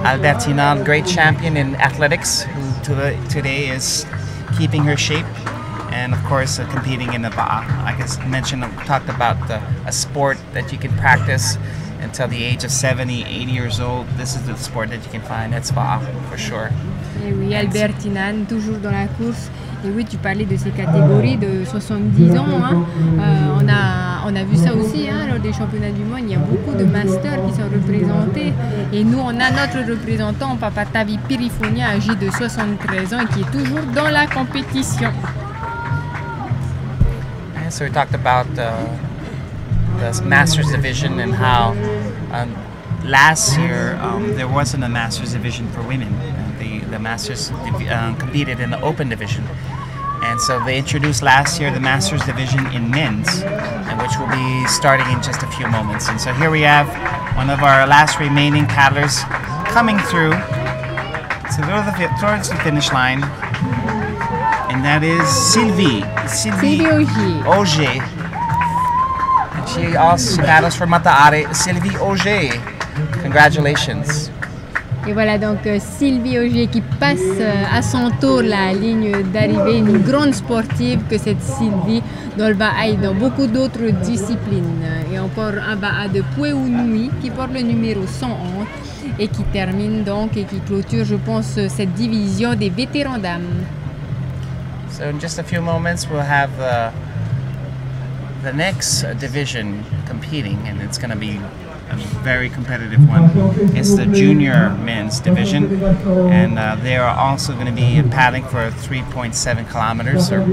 Albertina, great champion in athletics, who today is keeping her shape, and of course competing in the Va'a. Like I mentioned, talked about a sport that you can practice until the age of 70, 80 years old. This is the sport that you can find. That's Va'a for sure. Et oui, Albertina, toujours dans la course. Et oui, tu parlais de ces catégories de 70 ans. Hein. On a vu ça aussi hein, lors des championnats du monde. Il y a beaucoup de masters qui sont représentés. Et nous, on a notre représentant, Papa Tavi Pirifonia, âgé de 73 ans et qui est toujours dans la compétition. And so we talked about the Masters Division and how last year there wasn't a Masters Division for women. The Masters competed in the Open Division. And so they introduced last year the Masters Division in men's, which will be starting in just a few moments. And so here we have one of our last remaining paddlers coming through towards the finish line. And that is Sylvie Auger. And she also paddles for Mata'are, Sylvie Auger. Congratulations. Et voilà donc Sylvie Auger qui passe à son tour la ligne d'arrivée, une grande sportive que cette Sylvie dans le Va'a et dans beaucoup d'autres disciplines. Et encore un Va'a de Pueunui qui porte le numéro 111 et qui termine donc et qui clôture, je pense, cette division des vétérans dames. So in just a few moments we'll have the next division competing, and it's going to be a very competitive one. It's the junior men's division, and they are also going to be paddling for 3.7 kilometers or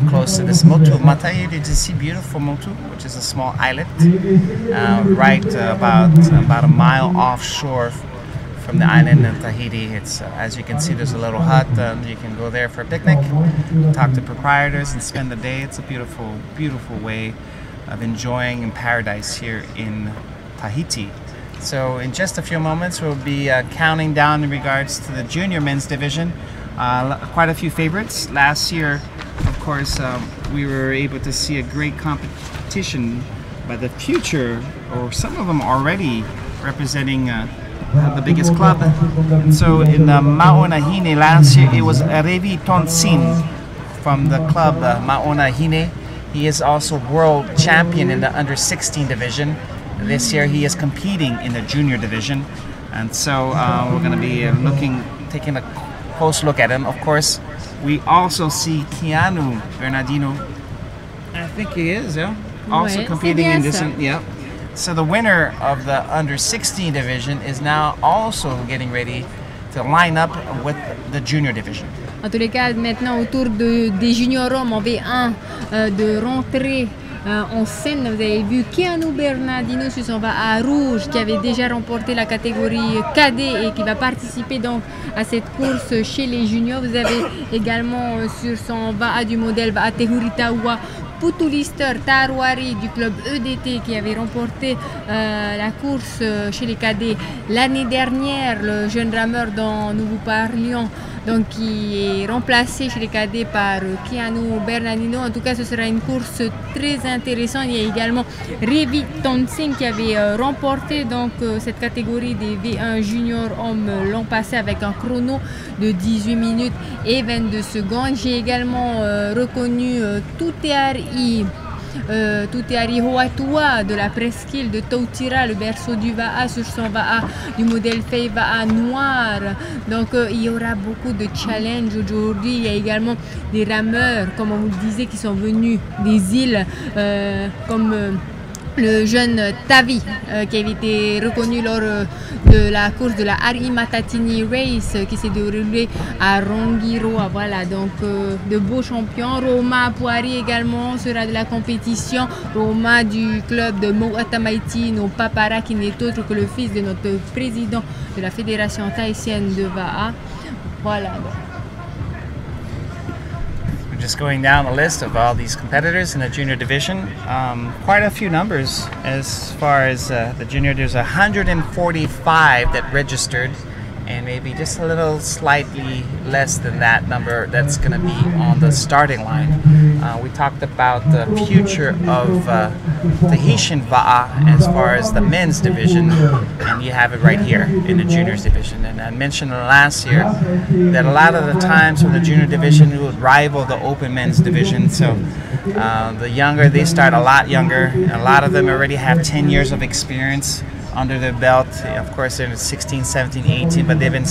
close to this Motu. Matai, did you see beautiful Motu, which is a small islet right about a mile offshore from the island of Tahiti. It's as you can see, there's a little hut. You can go there for a picnic, talk to proprietors, and spend the day. It's a beautiful, beautiful way of enjoying in paradise here in Tahiti. So in just a few moments we'll be counting down in regards to the junior men's division. Quite a few favorites. Last year, of course, we were able to see a great competition by the future, or some of them already representing the biggest club. And so in the Maonahine last year it was Revi Tonsin from the club Maonahine. He is also world champion in the under 16 division. This year he is competing in the junior division, and so we're going to be taking a close look at him. Of course, we also see Keanu Bernardino. I think he is, yeah. Also competing in this, yeah. So the winner of the under 16 division is now also getting ready to line up with the junior division. En tous les cas, maintenant autour des juniors hommes en V1 de rentrer en scène, vous avez vu Keanu Bernardino sur son Va'a rouge qui avait déjà remporté la catégorie cadet et qui va participer donc à cette course chez les juniors. Vous avez également sur son Va'a du modèle Va'a Tehuritawa Putulister Tarwari du club EDT qui avait remporté la course chez les cadets l'année dernière, le jeune rameur dont nous vous parlions, donc qui est remplacé chez les cadets par Keanu Bernardino. En tout cas, ce sera une course très intéressante. Il y a également Revi Tonsing qui avait remporté donc cette catégorie des V1 junior hommes l'an passé avec un chrono de 18 minutes et 22 secondes. J'ai également reconnu Tuteari Hoatua de la presqu'île de Tautira, le berceau du Va'a, sur son Va'a du modèle Fei Va'a noir. Donc il y aura beaucoup de challenges aujourd'hui. Il y a également des rameurs, comme on vous le disait, qui sont venus des îles comme le jeune Tavi qui avait été reconnu lors de la course de la Ari Matatini Race qui s'est déroulée à Rongiroa. Voilà, donc de beaux champions. Roma Poiri également sera de la compétition. Roma du club de Moatamaiti, no Papara, qui n'est autre que le fils de notre président de la fédération tahitienne de Va'a. Voilà. Just going down the list of all these competitors in the junior division, quite a few numbers as far as the junior. There's 145 that registered and maybe just a little slightly less than that number that's going to be on the starting line. We talked about the future of Tahitian Va'a as far as the men's division, and you have it right here in the juniors division. And I mentioned last year that a lot of the times from the junior division it would rival the open men's division. So the younger they start, a lot younger, and a lot of them already have 10 years of experience under their belt. Of course, they're 16, 17, 18, but they've been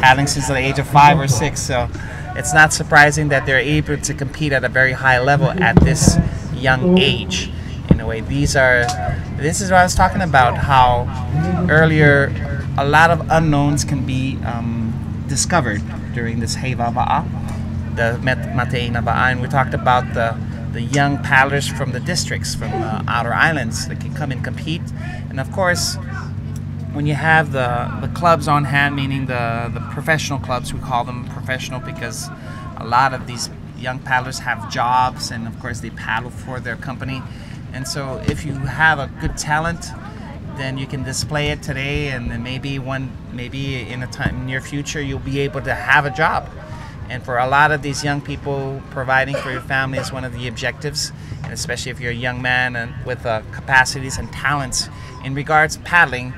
paddling since the age of 5 or 6. So it's not surprising that they're able to compete at a very high level at this young age. In a way, this is what I was talking about, how earlier a lot of unknowns can be discovered during this Heiva Va'a, the Mateina Va'a, and we talked about the young paddlers from the districts, from the outer islands that can come and compete. And of course, when you have the clubs on hand, meaning the professional clubs, we call them professional because a lot of these young paddlers have jobs, and of course they paddle for their company. And so if you have a good talent, then you can display it today, and then maybe in a near future you'll be able to have a job. And for a lot of these young people, providing for your family is one of the objectives, and especially if you're a young man and with capacities and talents in regards to paddling,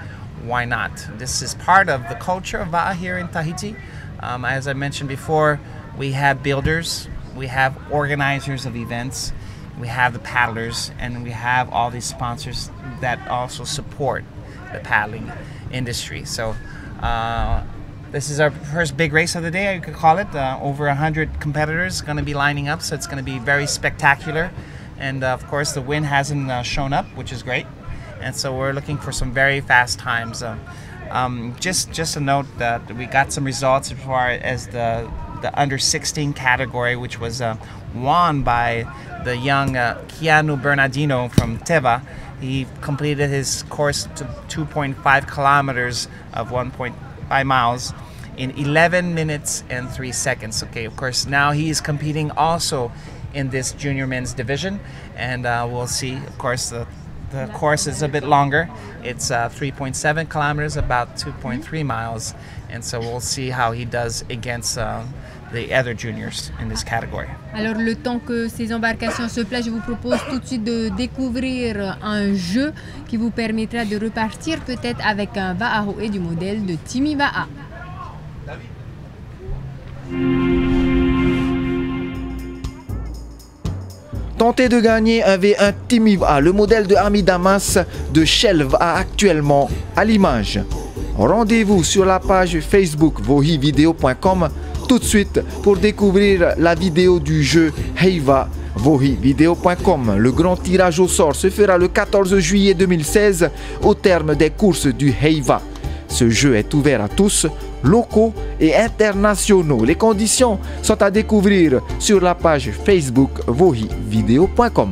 why not? This is part of the culture of Va'a here in Tahiti. As I mentioned before, we have builders, we have organizers of events, we have the paddlers, and we have all these sponsors that also support the paddling industry. So this is our first big race of the day, you could call it. Over 100 competitors going to be lining up, so it's going to be very spectacular. And of course, the wind hasn't shown up, which is great. And so we're looking for some very fast times. Just a note that we got some results as far as the under 16 category, which was won by the young Keanu Bernardino from Teva. He completed his course to 2.5 kilometers of 1.5 miles in 11 minutes and 3 seconds. Okay, of course, now he is competing also in this junior men's division, and we'll see. Of course, the course is a bit longer. It's 3.7 kilometers, about 2.3 miles, and so we'll see how he does against the other juniors in this category. Alors, le temps que ces embarcations se placent, je vous propose tout de suite de découvrir un jeu qui vous permettra de repartir peut-être avec un Va'ahoe du modèle de Timi Va'a. Tentez de gagner un V1 Timi Va'a, le modèle de Ami Damas de Shell Va'a actuellement à l'image. Rendez-vous sur la page Facebook vohivideo.com tout de suite pour découvrir la vidéo du jeu Heiva. vohivideo.com. Le grand tirage au sort se fera le 14 juillet 2016 au terme des courses du Heiva. Ce jeu est ouvert à tous, locaux et internationaux. Les conditions sont à découvrir sur la page Facebook vohivideo.com.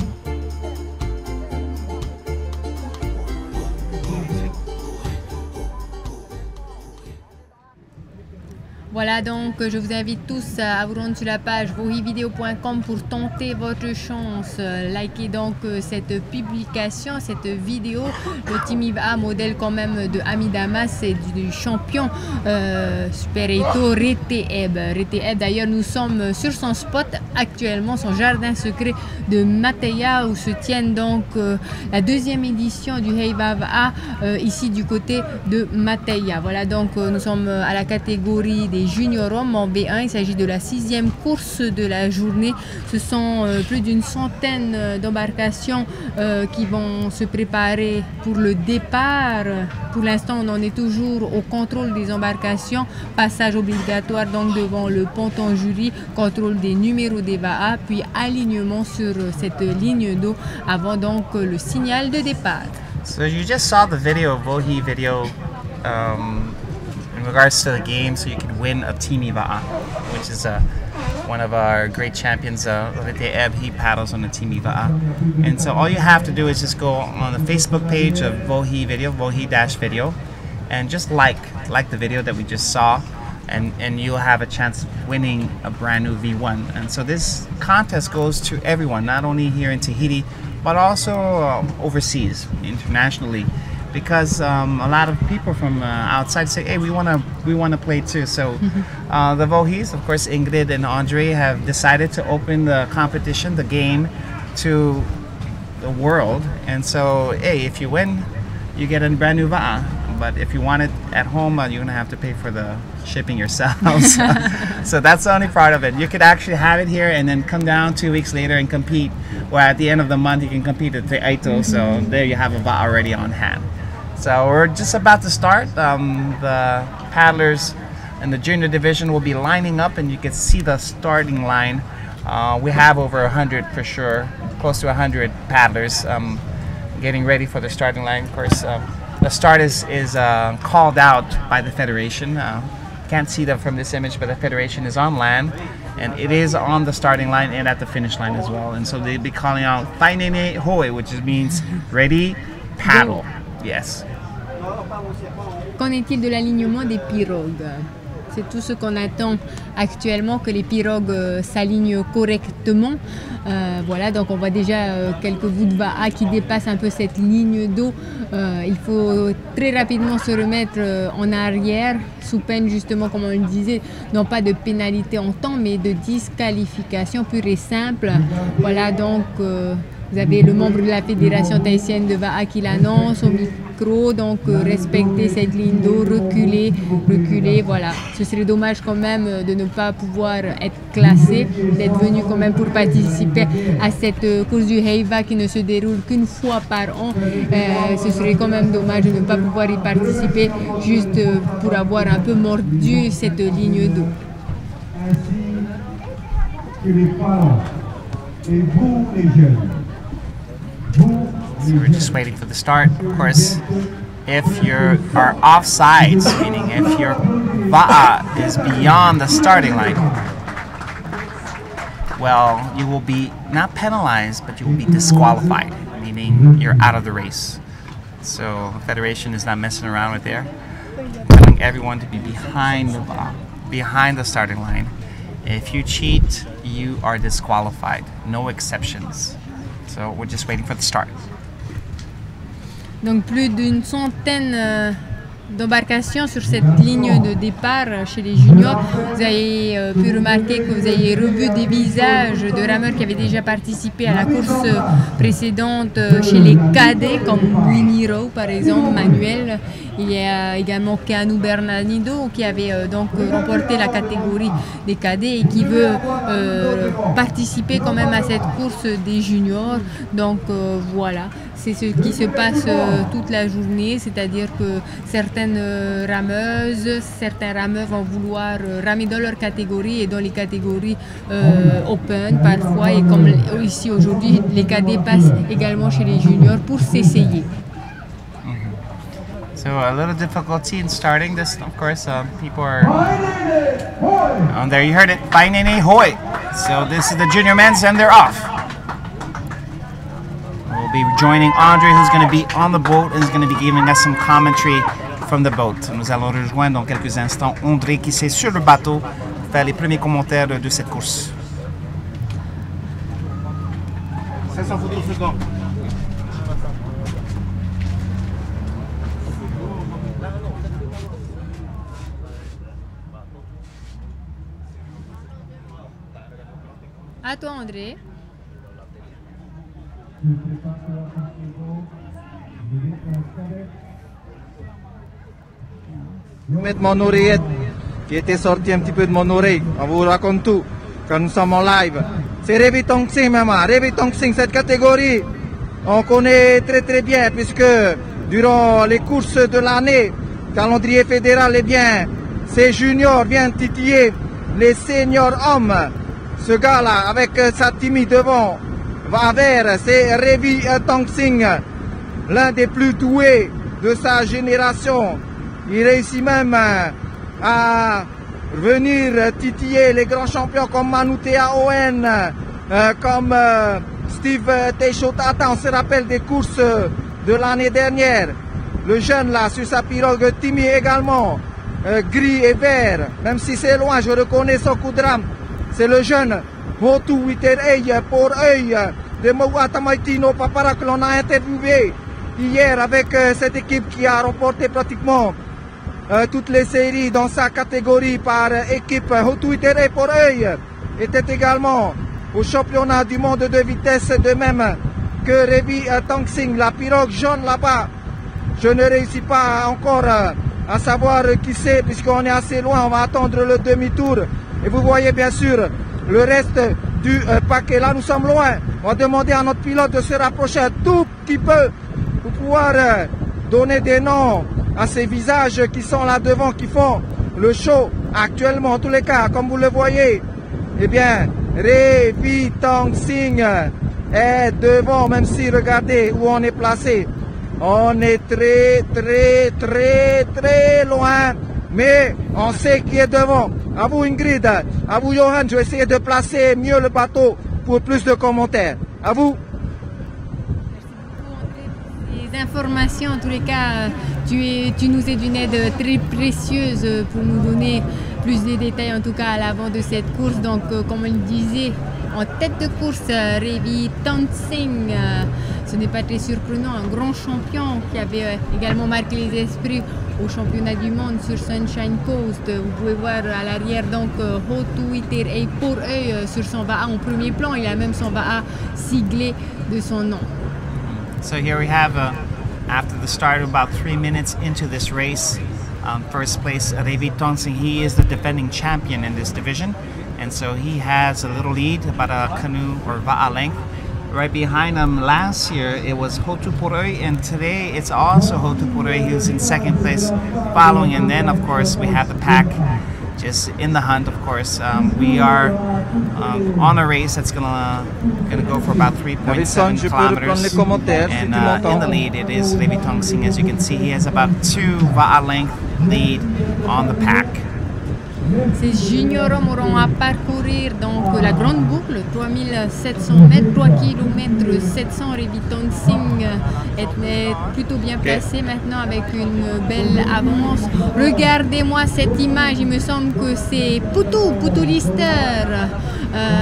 Voilà, donc je vous invite tous à vous rendre sur la page vohivideo.com pour tenter votre chance. Likez donc cette publication, cette vidéo. Le Timi Va'a, modèle quand même de Ami Damas, c'est du champion Super 8 Rete Eb. Rete Eb, d'ailleurs, nous sommes sur son spot actuellement, son jardin secret de Mateia, où se tienne donc la deuxième édition du Heiva Va'a, ici du côté de Mateia. Voilà, donc nous sommes à la catégorie des junior hommes en B1. Il s'agit de la 6e course de la journée. Ce sont plus d'une centaine d'embarcations qui vont se préparer pour le départ. Pour l'instant, on en est toujours au contrôle des embarcations. Passage obligatoire donc devant le ponton jury, contrôle des numéros des Va'a, puis alignement sur cette ligne d'eau avant donc le signal de départ. So you just saw the video, Vohi video, in regards to the game, so you can win a Timi Va'a, which is one of our great champions, Rete Eb. He paddles on the Timi Va'a. And so all you have to do is just go on the Facebook page of Vohi Video, Vohi-Video, and just like the video that we just saw, and you'll have a chance of winning a brand new V1. And so this contest goes to everyone, not only here in Tahiti, but also overseas, internationally. because a lot of people from outside say, hey, we want to play too. So the Vohis, of course, Ingrid and Andre have decided to open the competition, the game, to the world. And so, hey, if you win, you get a brand new Va'a. But if you want it at home, you're going to have to pay for the shipping yourselves. So that's the only part of it. You could actually have it here and then come down 2 weeks later and compete. Or at the end of the month, you can compete at the Aito. So there you have a Va'a already on hand. So we're just about to start. The paddlers in the junior division will be lining up, and you can see the starting line. We have over 100 for sure, close to 100 paddlers getting ready for the starting line. Of course, the start is called out by the federation. Can't see them from this image, but the federation is on land, and it is on the starting line and at the finish line as well. And so they'll be calling out Painene Hoe, which means ready, paddle. Yes. Qu'en est-il de l'alignement des pirogues? C'est tout ce qu'on attend actuellement, que les pirogues s'alignent correctement. Voilà, donc on voit déjà quelques bouts de Va'a qui dépassent un peu cette ligne d'eau. Il faut très rapidement se remettre en arrière, sous peine justement, comme on le disait, non pas de pénalité en temps, mais de disqualification pure et simple. Voilà, donc vous avez le membre de la fédération tahitienne de Va'a qui l'annonce au micro, donc respecter cette ligne d'eau, reculer, voilà. Ce serait dommage quand même de ne pas pouvoir être classé, d'être venu quand même pour participer à cette course du Heiva qui ne se déroule qu'une fois par an. Ce serait quand même dommage de ne pas pouvoir y participer juste pour avoir un peu mordu cette ligne d'eau. Et vous les jeunes. So we're just waiting for the start. Of course, if you are offsides, meaning if your Va'a is beyond the starting line, well, you will be not penalized, but you will be disqualified, meaning you're out of the race. So the federation is not messing around with there. Telling everyone to be behind the Va'a, behind the starting line. If you cheat, you are disqualified. No exceptions. So we're just waiting for the start. Donc plus d'une centaine d'embarcations sur cette ligne de départ chez les juniors. Vous avez pu remarquer que vous avez revu des visages de rameurs qui avaient déjà participé à la course précédente chez les cadets, comme Limiro par exemple, Manuel. Il y a également Keanu Bernardino qui avait donc remporté la catégorie des cadets et qui veut participer quand même à cette course des juniors. Donc voilà, c'est ce qui se passe toute la journée, c'est-à-dire que certaines rameuses, certains rameurs vont vouloir ramer dans leur catégorie et dans les catégories open parfois, et comme ici aujourd'hui, les cadets passent également chez les juniors pour s'essayer. So a little difficulty in starting this, of course. People are there. You heard it, Painene Hoe. So this is the junior men's, and they're off. We'll be joining Andre, who's going to be on the boat and is going to be giving us some commentary from the boat. Nous allons rejoindre dans quelques instants André qui est sur le bateau pour faire les premiers commentaires de cette course. 500 photos secondes. À toi, André. Je vais mettre mon oreillette qui était sortie un petit peu de mon oreille. On vous raconte tout quand nous sommes en live. C'est Revi Tongxing, maman. Revi Tongxing, cette catégorie, on connaît très très bien puisque durant les courses de l'année, calendrier fédéral est bien. Ces juniors viennent titiller les seniors hommes. Ce gars-là, avec sa timide devant, va vers, c'est Revi Tongxing, l'un des plus doués de sa génération. Il réussit même à venir titiller les grands champions comme Manutea Owen, comme Steve Teixeira. On se rappelle des courses de l'année dernière. Le jeune là, sur sa pirogue Timmy également, gris et vert, même si c'est loin, je reconnais son coup de rame. C'est le jeune Motu Witerei pour œil de Mouatamaitino Papara que l'on a interviewé hier avec cette équipe qui a remporté pratiquement toutes les séries dans sa catégorie par équipe Twitter et pour œil était également au championnat du monde de vitesse, de même que Revi Tongsing, la pirogue jaune là-bas. Je ne réussis pas encore à savoir qui c'est puisqu'on est assez loin, on va attendre le demi-tour. Et vous voyez bien sûr le reste du paquet. Là nous sommes loin, on va demander à notre pilote de se rapprocher un tout petit peu pour pouvoir donner des noms à ces visages qui sont là devant, qui font le show actuellement. En tous les cas, comme vous le voyez, eh bien, Revi Tongsing est devant, même si regardez où on est placé. On est très loin, mais on sait qui est devant. À vous Ingrid, à vous Johan, je vais essayer de placer mieux le bateau pour plus de commentaires. À vous. Les informations, en tous les cas, tu nous es d'une aide très précieuse pour nous donner plus de détails, en tout cas à l'avant de cette course. Donc, comme on le disait, en tête de course, Revi Tongsing, ce n'est pas très surprenant, un grand champion qui avait également marqué les esprits au championnat du monde sur Sunshine Coast. Vous pouvez voir à l'arrière donc Twitter et pour œil sur son VAA en premier plan. Il a même son VAA siglé de son nom. So here we have, after the start, about 3 minutes into this race, first place, Revi Tongsing. He is the defending champion in this division, and so he has a little lead, about a canoe or va'a length. Right behind him last year, it was Hotu Poroi, and today it's also Hotu Poroi who's in second place following, and then of course we have the pack just in the hunt. Of course, we are on a race that's gonna go for about 3.7 kilometers, and in the lead it is Revi Tongsing. As you can see, he has about 2 va'a length lead on the pack. Ces juniors hommes auront à parcourir donc la grande boucle, 3700 mètres, 3 km 700. Revi Tongsing est plutôt bien placé maintenant avec une belle avance. Regardez-moi cette image, il me semble que c'est Poutou Lister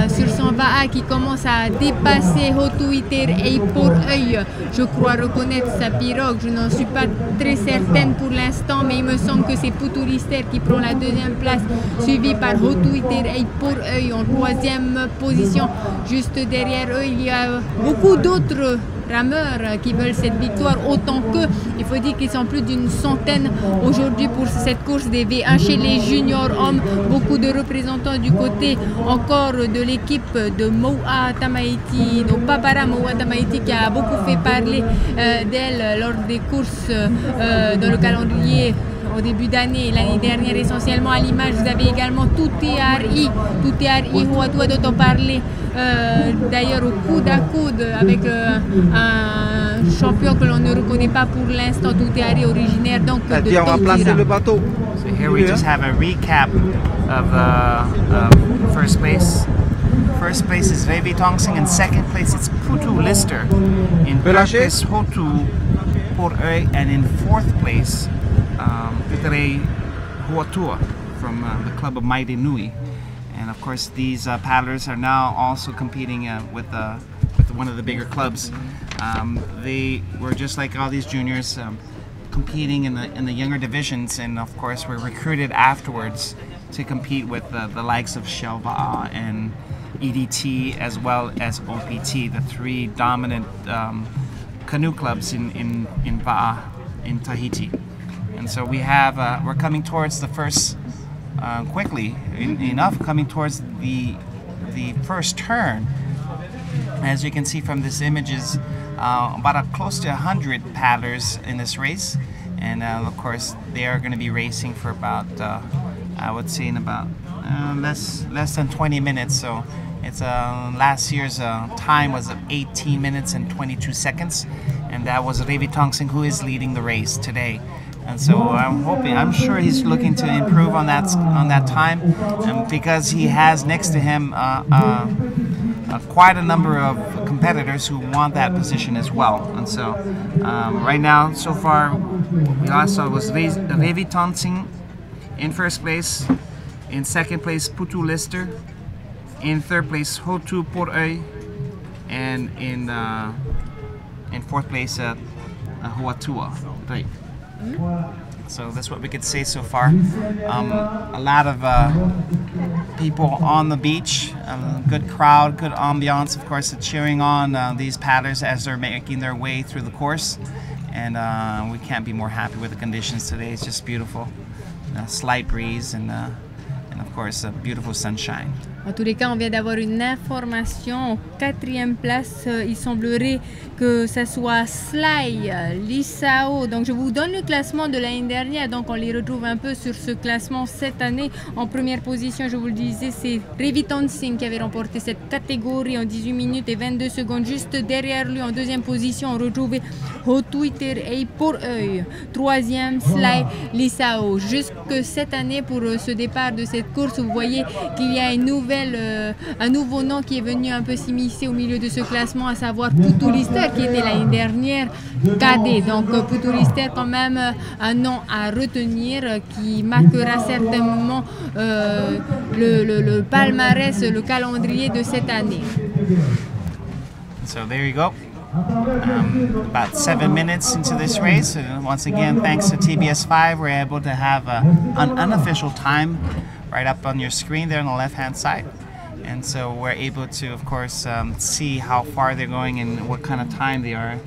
sur son VAA qui commence à dépasser Twitter et pour œil. Je crois reconnaître sa pirogue, je n'en suis pas très certaine pour l'instant, mais il me semble que c'est Poutou Lister qui prend la deuxième place, suivi par Twitter et pour œil en troisième position. Juste derrière eux, il y a beaucoup d'autres rameurs qui veulent cette victoire autant qu'eux. Il faut dire qu'ils sont plus d'une centaine aujourd'hui pour cette course des V1 chez les juniors hommes. Beaucoup de représentants du côté encore de l'équipe de Moa Tamaiti, donc Papara Moa Tamaiti, qui a beaucoup fait parler d'elle lors des courses dans le calendrier au début d'année, l'année dernière essentiellement. À l'image, vous avez également Tuteari Huatua dont on parlait d'ailleurs au coude à coude avec un champion que l'on ne reconnaît pas pour l'instant, Tuteari, originaire donc de Totira. On va placer le bateau. So here we just have a recap of first place. First place is Revi Tongsing, and second place it's Poutou Lister. In third place Hotu Poroi, and in fourth place Tutere Huatua from the club of Maire Nui. And of course these paddlers are now also competing with one of the bigger clubs. They were just like all these juniors competing in the younger divisions, and of course were recruited afterwards to compete with the likes of Shell Va'a and EDT as well as OPT, the 3 dominant canoe clubs in Va'a in Tahiti. And so we're coming towards the first, quickly enough, coming towards the first turn. As you can see from this images, about close to 100 paddlers in this race, and of course they are going to be racing for about, I would say, in about less than 20 minutes. So it's last year's time was 18 minutes and 22 seconds, and that was Revi Tongsing who is leading the race today. And so I'm sure he's looking to improve on that time, because he has next to him quite a number of competitors who want that position as well. And so right now, so far, we saw was Revi Tongsing in first place, in second place Poutou Lister, in third place Hotu Poroi, and in fourth place Hoatua. Right. So that's what we could say so far. A lot of people on the beach, good crowd, good ambiance, of course, cheering on these paddlers as they're making their way through the course. And we can't be more happy with the conditions today. It's just beautiful. Slight breeze and of course, beautiful sunshine. En tous les cas, on vient d'avoir une information. En 4e place, il semblerait que ça soit Sly, Lissao. Donc, je vous donne le classement de l'année dernière. Donc, on les retrouve un peu sur ce classement cette année. En première position, je vous le disais, c'est Revitonsing qui avait remporté cette catégorie en 18 minutes et 22 secondes. Juste derrière lui, en 2e position, on retrouvait Twitter et Pour Œil. 3e, Sly, Lissao. Jusque cette année, pour ce départ de cette course, vous voyez qu'il y a un nouveau nom qui est venu un peu s'immiscer au milieu de ce classement, à savoir Putulister, qui était l'année dernière cadet. Donc Putulister, quand même un nom à retenir qui marquera certainement le palmarès, le calendrier de cette année. So there you go. About 7 minutes into this race, and once again, thanks to TBS5, we're able to have an unofficial time right up on your screen there on the left-hand side. And so we're able to, of course, see how far they're going and what kind of time they are,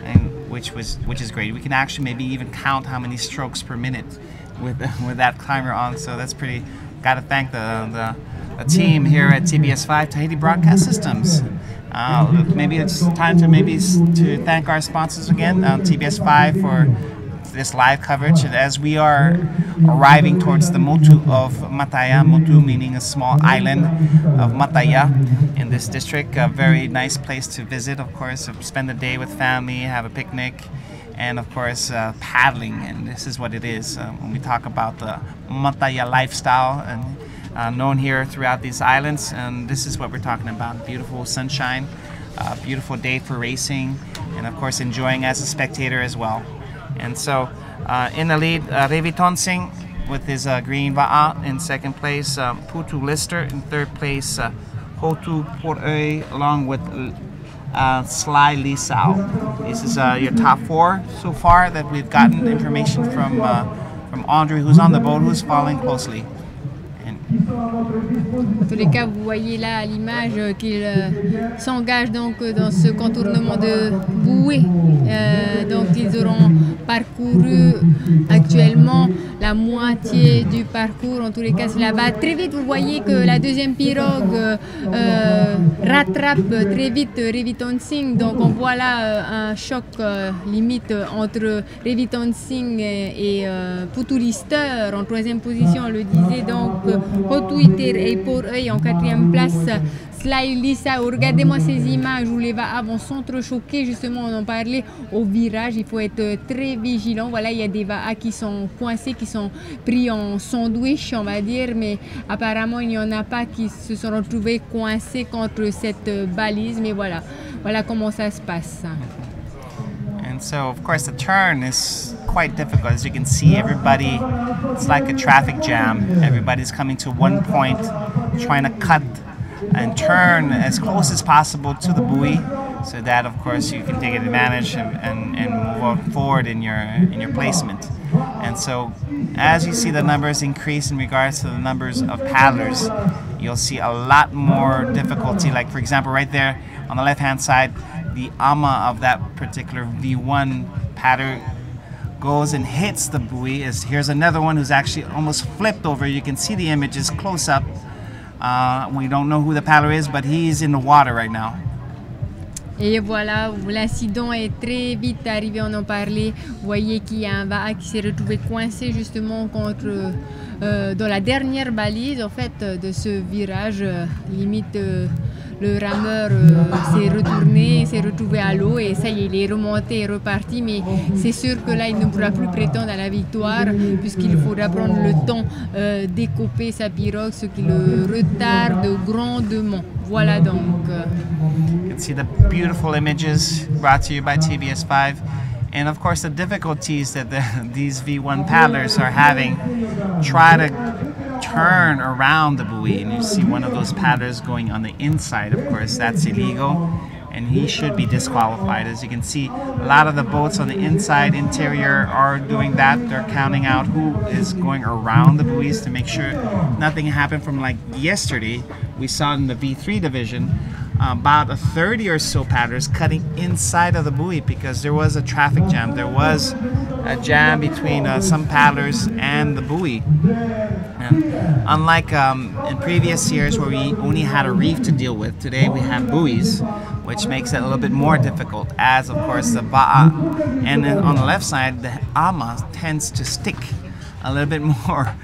and which is great. We can actually maybe even count how many strokes per minute with that timer on. So that's pretty. Got to thank the team here at TBS5, Tahiti Broadcast Systems. Maybe it's time to thank our sponsors again, TBS5, for this live coverage. And as we are arriving towards the Motu of Mataya, Motu meaning a small island of Mataya in this district, a very nice place to visit, of course, spend the day with family, have a picnic, and of course paddling. And this is what it is when we talk about the Mataya lifestyle, and known here throughout these islands. And this is what we're talking about: beautiful sunshine, beautiful day for racing, and of course enjoying as a spectator as well. And so in the lead, Revitonsing with his green Va'a. In second place, Putulister. In third place, Hotu Por'oi, along with Sly Lissao. This is your top 4 so far that we've gotten information from Andre, who's on the boat, who's following closely. En tous les cas, vous voyez là à l'image qu'il s'engage donc dans ce contournement de bouée. Donc ils auront parcouru actuellement la moitié du parcours. En tous les cas, cela va très vite. Vous voyez que la deuxième pirogue rattrape très vite Revitonsing. Donc on voit là un choc limite entre Revitonsing et Putulister. En 3e position, on le disait, donc Twitter et Pour Œil en 4e place. Sly Lissao. Regardez-moi ces images où les Va'a vont s'entrechoquer. Justement, on en parlait au virage. Il faut être très vigilant. Voilà, il y a des Va'a qui sont coincés, qui sont pris en sandwich, on va dire. Mais apparemment, il n'y en a pas qui se sont retrouvés coincés contre cette balise. Mais voilà, voilà comment ça se passe. And so, of course, the turn is quite difficult. As you can see, everybody, it's like a traffic jam. Everybody's coming to one point, trying to cut and turn as close as possible to the buoy, so that, of course, you can take advantage and move forward in your placement. And so, as you see the numbers increase in regards to the numbers of paddlers, you'll see a lot more difficulty. Like, for example, right there on the left-hand side, the ama of that particular V1 paddler goes and hits the buoy. Here's another one who's actually almost flipped over. You can see the images close up. We don't know who the paddler is, but he's in the water right now. Et voilà, l'incident est très vite arrivé, on en parlait. Vous voyez qu'il y a un Va'a qui s'est retrouvé coincé justement contre, dans la dernière balise en fait de ce virage. Limite, le rameur s'est retourné, s'est retrouvé à l'eau et ça y est, il est remonté et reparti. Mais c'est sûr que là, il ne pourra plus prétendre à la victoire puisqu'il faudra prendre le temps d'écoper sa pirogue, ce qui le retarde grandement. Voilà donc. You can see the beautiful images brought to you by TBS5, and of course the difficulties that these V1 paddlers are having. Try to turn around the buoy, and you see one of those paddlers going on the inside. Of course, that's illegal, and he should be disqualified. As you can see, a lot of the boats on the inside interior are doing that. They're counting out who is going around the buoys to make sure nothing happened from like yesterday. We saw in the V3 division about 30 or so paddlers cutting inside of the buoy because there was a traffic jam. There was a jam between some paddlers and the buoy. And unlike in previous years where we only had a reef to deal with, today we have buoys, which makes it a little bit more difficult, as of course the ba'a and then on the left side the ama tends to stick a little bit more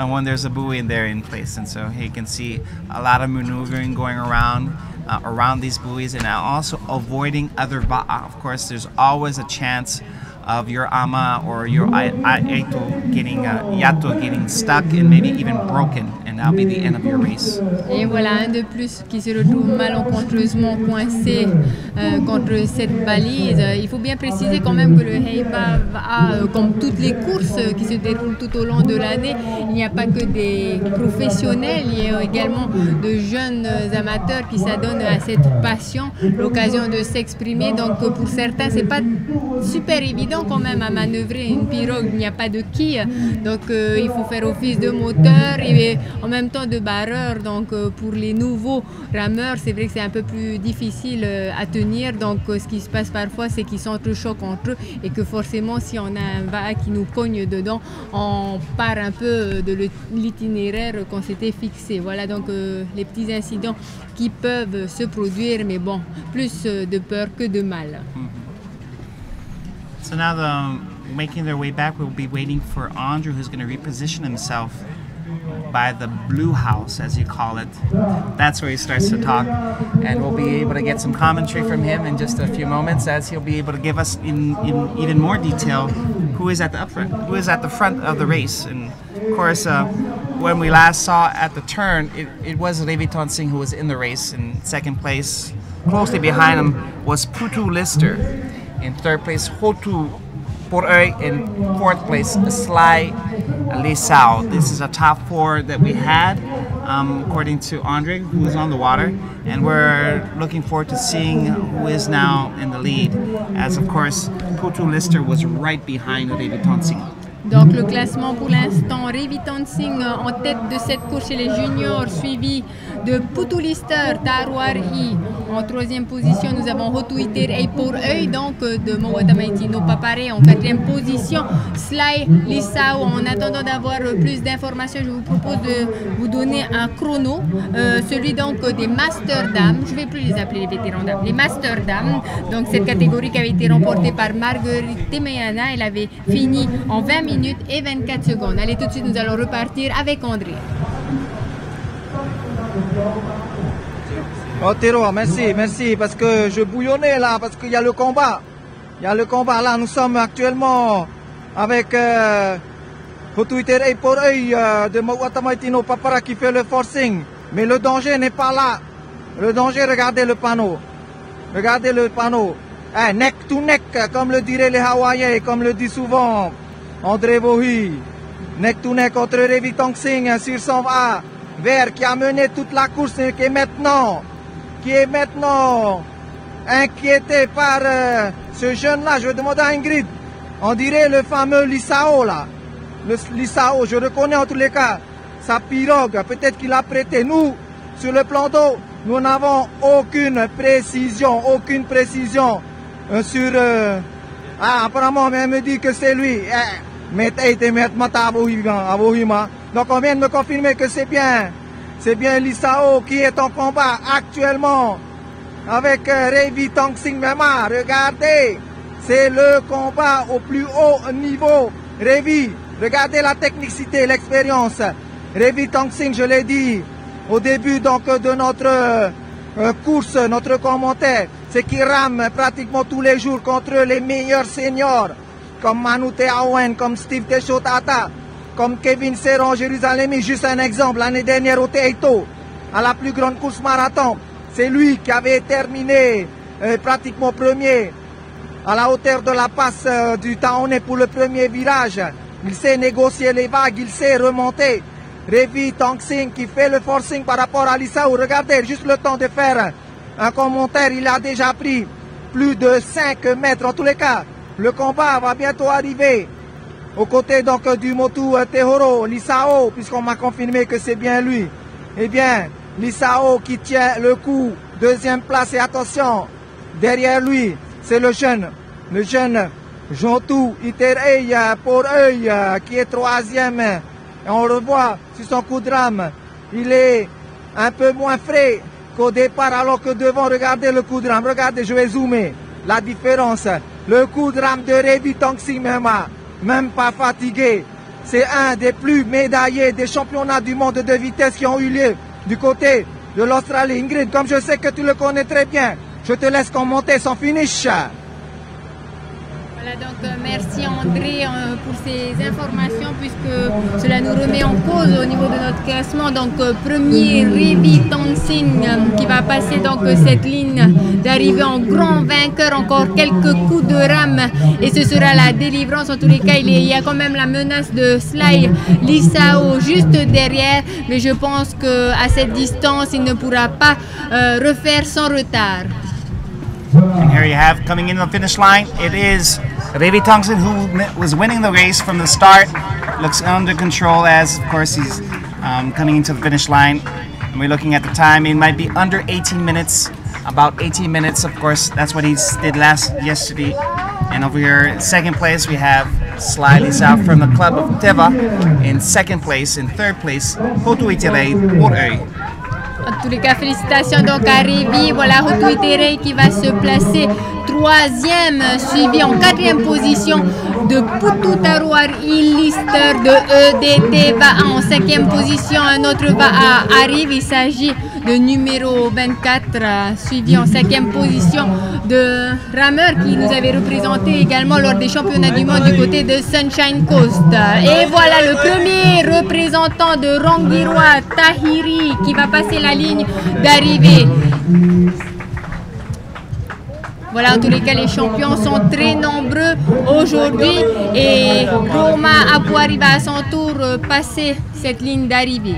when there's a buoy in there in place. And so here you can see a lot of maneuvering going around these buoys, and also avoiding other ba'a. Of course, there's always a chance of your ama or your yato getting stuck and maybe even broken, and that'll be the end of your race. Et voilà un de plus qui se retrouve malencontreusement coincé contre cette balise. Il faut bien préciser quand même que le Heiba a, comme toutes les courses qui se déroulent tout au long de l'année, il n'y a pas que des professionnels, il y a également de jeunes amateurs qui s'adonnent à cette passion, l'occasion de s'exprimer. Donc pour certains, c'est pas super évident quand même à manœuvrer une pirogue, il n'y a pas de quille, donc il faut faire office de moteur et en même temps de barreur. Donc pour les nouveaux rameurs, c'est vrai que c'est un peu plus difficile à tenir. Donc ce qui se passe parfois, c'est qu'ils s'entrechoquent entre eux et que forcément si on a un ba'a qui nous cogne dedans, on part un peu de l'itinéraire qu'on s'était fixé. Voilà donc les petits incidents qui peuvent se produire, mais bon, plus de peur que de mal. So now making their way back, we'll be waiting for Andrew, who's going to reposition himself by the blue house, as you call it. That's where he starts to talk, and we'll be able to get some commentary from him in just a few moments, as he'll be able to give us in even more detail who is at the upfront, who is at the front of the race. And of course, when we last saw at the turn, it was Levi Tonsing who was in the race in second place. Closely behind him was Putu Lister. In third place, Hotu Por'oi. In fourth place, Sly Lisao. This is a top four that we had, according to Andre, who is on the water. And we're looking forward to seeing who is now in the lead, as of course, Putu Lister was right behind Levi Tonsing. Donc le classement pour l'instant, Levi Tonsing en tête de cette course chez les juniors, suivi de Putu Lister, Tarouari. En troisième position, nous avons Hotuiter et Por'oi, donc de Mowatamaitino Papare. En quatrième position, Sly Lisao. En attendant d'avoir plus d'informations, je vous propose de vous donner un chrono, celui donc des Master Dames. Je ne vais plus les appeler les vétérans dames, les Master Dames. Donc cette catégorie qui avait été remportée par Marguerite Temeana, elle avait fini en 20 minutes et 24 secondes. Allez, tout de suite, nous allons repartir avec André. Oh Théro, merci, parce que je bouillonnais là, parce qu'il y a le combat. Il y a le combat là, nous sommes actuellement avec Hotuiter et Por'oi de Mowatamaitino Papara qui fait le forcing. Mais le danger n'est pas là. Le danger, regardez le panneau. Regardez le panneau. Neck to neck, comme le diraient les Hawaïens, comme le dit souvent André Vohi. Neck to neck entre Levi Tonsing sur son A vert qui a mené toute la course et qui est maintenant inquiété par ce jeune-là. Je vais demander à Ingrid. On dirait le fameux Lisao là. Le Lisao, je reconnais en tous les cas sa pirogue. Peut-être qu'il a prêté. Nous, sur le plan d'eau, nous n'avons aucune précision sur... apparemment, elle me dit que c'est lui. Donc on vient de me confirmer que c'est bien Lisao qui est en combat actuellement avec Levi Tonsing Mema. Regardez, c'est le combat au plus haut niveau. Levi, regardez la technicité, l'expérience. Levi Tonsing, je l'ai dit au début donc de notre course, notre commentaire, c'est qu'il rame pratiquement tous les jours contre les meilleurs seniors, comme Manu Teaouen, comme Steve Teshotata, comme Kevin Serron, Jérusalem. Juste un exemple, l'année dernière au Teito, à la plus grande course marathon, c'est lui qui avait terminé pratiquement premier à la hauteur de la passe du Taoné pour le premier virage. Il sait négocier les vagues, il sait remonter. Levi Tonsing qui fait le forcing par rapport à Lisao. Regardez juste le temps de faire un commentaire, il a déjà pris plus de 5 mètres. En tous les cas, le combat va bientôt arriver aux côtés donc du Motu Tehoro, Lisao, puisqu'on m'a confirmé que c'est bien lui. Eh bien, Lisao qui tient le coup, deuxième place, et attention, derrière lui, c'est le jeune Jontou Iterei pour œil qui est troisième. Et on le voit sur son coup de rame, il est un peu moins frais qu'au départ, alors que devant, regardez le coup de rame, regardez, je vais zoomer, la différence. Le coup de rame de Revi Tongsin Mema, même pas fatigué. C'est un des plus médaillés des championnats du monde de vitesse qui ont eu lieu du côté de l'Australie. Ingrid, comme je sais que tu le connais très bien, je te laisse commenter son finish. Voilà, donc merci André pour ces informations, puisque cela nous remet en cause au niveau de notre classement. Donc premier Revi Tongsin qui va passer donc cette ligne d'arrivée en grand vainqueur, encore quelques coups de rame et ce sera la délivrance. En tous les cas, il y a quand même la menace de Sly Lisao juste derrière, mais je pense qu'à cette distance, il ne pourra pas refaire son retard. And here you have, coming in the finish line, it is Revi Tongsin, who was winning the race from the start. Looks under control as, of course, he's coming into the finish line. And we're looking at the time, it might be under 18 minutes, about 18 minutes, of course. That's what he did yesterday. And over here, in second place, we have Sly Lisao from the club of Teva. In second place, in third place, Hotu Iterei pour œil. En tous les cas, félicitations donc à Revi. Voilà Hotu Iterei qui va se placer troisième, suivi en quatrième position de Putu Taruar Lister de EDT va en cinquième position. Un autre arrive, il s'agit de numéro 24, suivi en cinquième position de Rameur qui nous avait représenté également lors des championnats du monde du côté de Sunshine Coast. Et voilà le premier représentant de Rongiroa, Tahiri, qui va passer la ligne d'arrivée. Voilà, en tous les cas, les champions sont très nombreux aujourd'hui et Roma Apuari va à son tour passer cette ligne d'arrivée.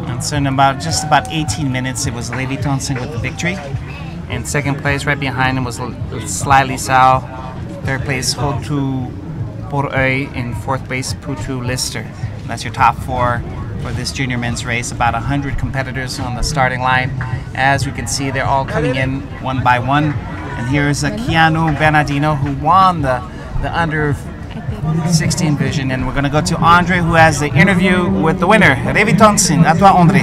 And so in about just about 18 minutes, it was Revi Tongsin with the victory. In second place, right behind him, was Sly Lisao. Third place, Hotu pour œil. In fourth place, Putu Lister. And that's your top four for this junior men's race. About 100 competitors on the starting line. As we can see, they're all coming in one by one. And here's Keanu Bernardino, who won the under 16 vision. And we're going to go to Andre, who has the interview with the winner, Revi Tongsin. À toi, Andre.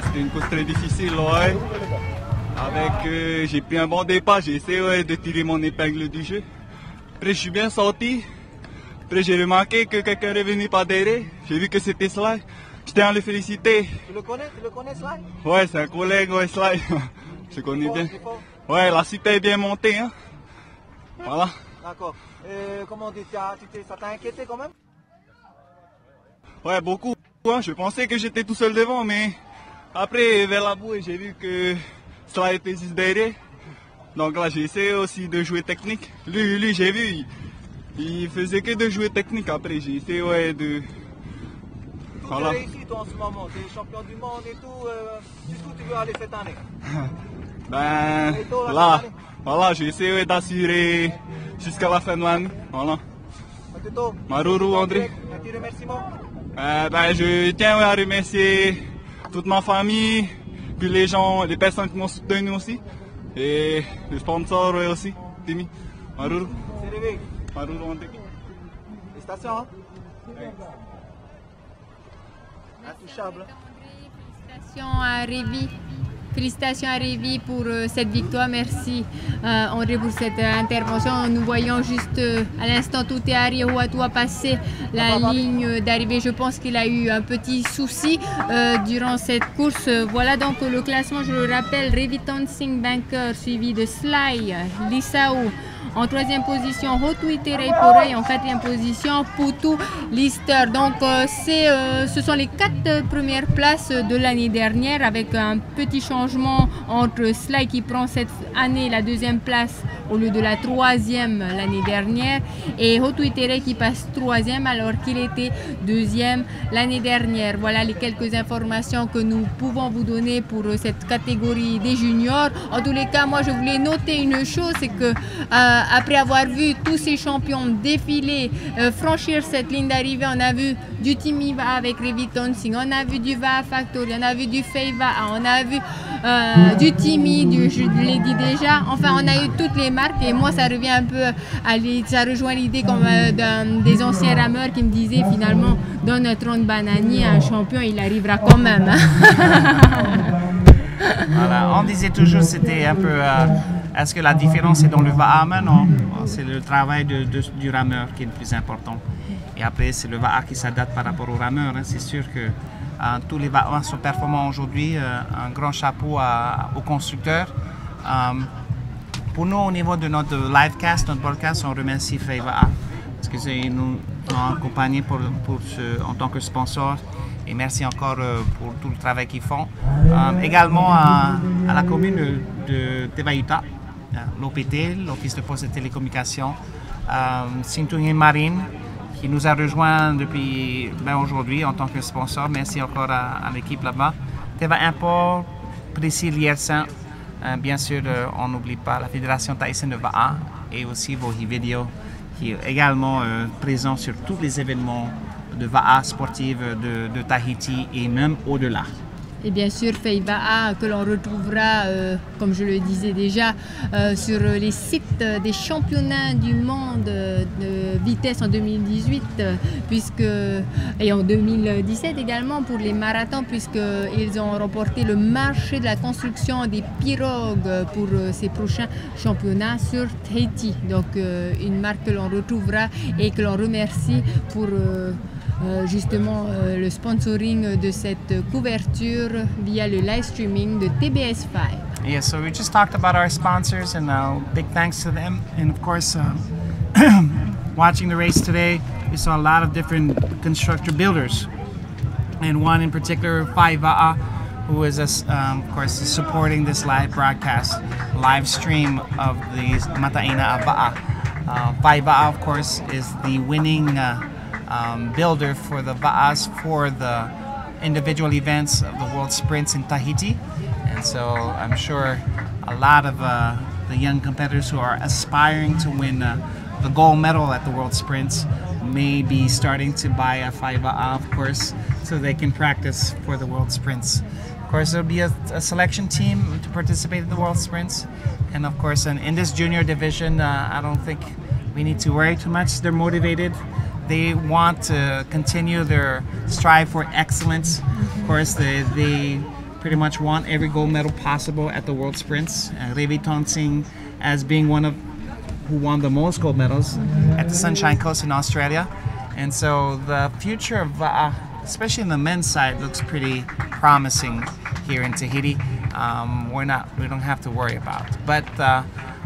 C'était une course très difficile, ouais. Avec, j'ai pris un bon départ, j'ai essayé de tirer mon épingle du jeu. Après, je suis bien sorti. Après, j'ai remarqué que quelqu'un est venu par derrière. J'ai vu que c'était Sly. Je tiens à le féliciter. Tu le connais Sly? Ouais, c'est un collègue, ouais, Sly. Je connais bien. Ouais, la cité est bien montée, hein. Voilà. D'accord. Comment dire, ça t'a inquiété quand même? Ouais, beaucoup. Hein. Je pensais que j'étais tout seul devant, mais après, vers la bouée, j'ai vu que Sly était juste derrière. Donc là, j'ai essayé aussi de jouer technique. Lui j'ai vu, il faisait que de jouer technique. Après, j'ai essayé, ouais, de... Voilà. Tu as réussi, toi, en ce moment. Tu es champion du monde et tout. Jusqu'où tu veux aller cette année? Ben, là, voilà, j'ai essayé d'assurer jusqu'à la fin de l'année. Voilà. Maruru, André. Un petit remerciement? Ben, je tiens à remercier toute ma famille, puis les gens, les personnes qui m'ont soutenu aussi, et les sponsors aussi, Timmy, Maruru. C'est rêvé. Maruru, André. Félicitations, hein? Intouchable. Félicitations à Revi. Félicitations à Révi pour cette victoire. Merci André pour cette intervention. Nous voyons juste à l'instant Toutéari Ouatou passer la ligne d'arrivée. Je pense qu'il a eu un petit souci durant cette course. Voilà donc le classement, je le rappelle. Révi Tonsing vainqueur, suivi de Sly, Lissao. En troisième position, Hotui Terei en quatrième position, Poutou Lister. Donc ce sont les 4 premières places de l'année dernière avec un petit changement entre Sly qui prend cette année la deuxième place au lieu de la troisième l'année dernière et Hotui Terei qui passe troisième alors qu'il était deuxième l'année dernière. Voilà les quelques informations que nous pouvons vous donner pour cette catégorie des juniors. En tous les cas, moi je voulais noter une chose, c'est que après avoir vu tous ces champions défiler, franchir cette ligne d'arrivée, on a vu du Team IVA avec Révi Tonsing, on a vu du VA Factory, on a vu du FEIVA, on a vu du Timi, je l'ai dit déjà. Enfin, on a eu toutes les marques et moi, ça revient un peu, ça rejoint l'idée comme des anciens rameurs qui me disaient finalement, dans notre ronde bananier, un champion, il arrivera quand même. Voilà, on disait toujours c'était un peu... Est-ce que la différence est dans le VAA? Non, c'est le travail du rameur qui est le plus important. Et après, c'est le VAA qui s'adapte par rapport au rameur. Hein. C'est sûr que tous les VAA sont performants aujourd'hui. Un grand chapeau aux constructeurs. Pour nous, au niveau de notre livecast, notre podcast, on remercie FEIVA parce qu'ils nous ont accompagnés en tant que sponsor. Et merci encore pour tout le travail qu'ils font. Également à la commune de Tevaïuta, l'OPT, l'Office de Poste et Télécommunications, Sintungé Marine, qui nous a rejoints depuis aujourd'hui en tant que sponsor. Merci encore à l'équipe là-bas. Teva Import, Précis Liersin, bien sûr, on n'oublie pas la Fédération Thaïsienne de VAA et aussi Vohi Video, qui est également présent sur tous les événements de VAA sportive de Tahiti et même au-delà. Et bien sûr, FEIVA que l'on retrouvera, comme je le disais déjà, sur les sites des championnats du monde de vitesse en 2018, et en 2017 également pour les marathons, puisqu'ils ont remporté le marché de la construction des pirogues pour ces prochains championnats sur Tahiti. Donc une marque que l'on retrouvera et que l'on remercie pour... justement le sponsoring de cette couverture via le live streaming de TBS5. Yeah, so we just talked about our sponsors and big thanks to them. And of course, watching the race today, we saw a lot of different constructor builders. And one in particular, FEIVA, who is, of course, supporting this live broadcast, live stream of the Mataina Va'a. FEIVA, of course, is the winning builder for the VAAs for the individual events of the World Sprints in Tahiti. And so I'm sure a lot of the young competitors who are aspiring to win the gold medal at the World Sprints may be starting to buy a FEIVA, of course, so they can practice for the World Sprints. Of course, there'll be a selection team to participate in the World Sprints. And of course, in this junior division, I don't think we need to worry too much. They're motivated. They want to continue their strive for excellence. Of course, they pretty much want every gold medal possible at the World Sprints. Révi Tonsing as being one of who won the most gold medals at the Sunshine Coast in Australia. And so the future of especially in the men's side, looks pretty promising here in Tahiti. We don't have to worry about. But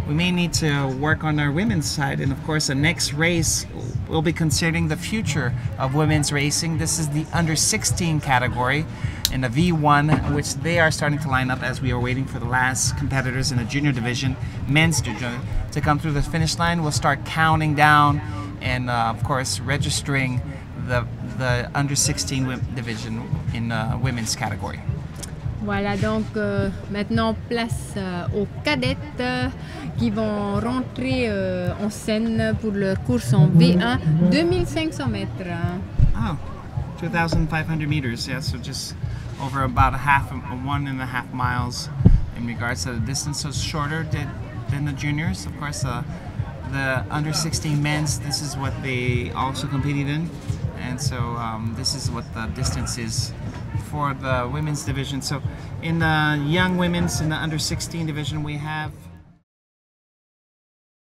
we may need to work on our women's side, and of course the next race we'll be considering the future of women's racing. This is the under 16 category in the V1, which they are starting to line up as we are waiting for the last competitors in the junior division, men's to come through the finish line. We'll start counting down and of course registering the under 16 division in women's category. Voilà, donc maintenant place aux cadettes qui vont rentrer en scène pour leur course en V1, 2500 mètres. Oh, 2,500 meters, yeah, so just over about 1.5 miles in regards to the distance, so it's shorter than the juniors. Of course, the under 16 men's, this is what they also competed in, and so this is what the distance is for the women's division. So in the young women's, in the under 16 division, we have